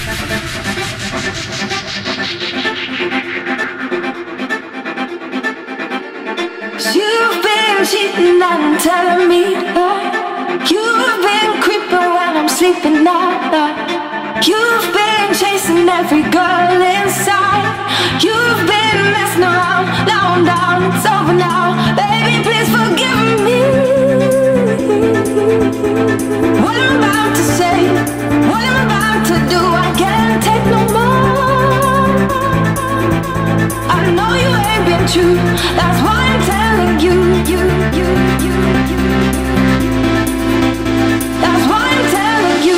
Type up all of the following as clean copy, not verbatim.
You've been cheating and telling me that you've been creeping when I'm sleeping now. You've been chasing every girl inside. You've been messing around. Now I'm down, it's over now. Baby, please forgive me. What I'm about to say, what I'm about to do, I can't take no more. I know you ain't been true. That's why I'm telling you. That's why I'm telling you.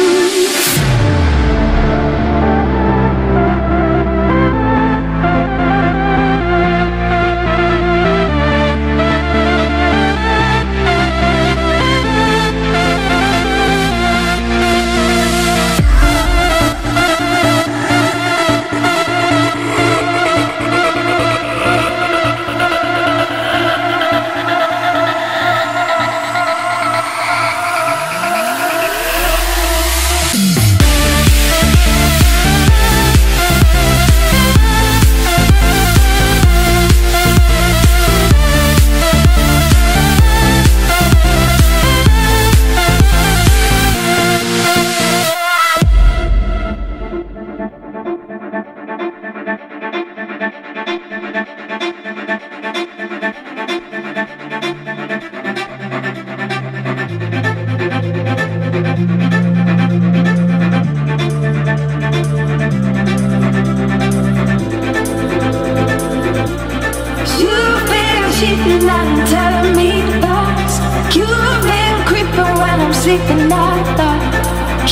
Sleeping out,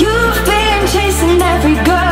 you've been chasing every girl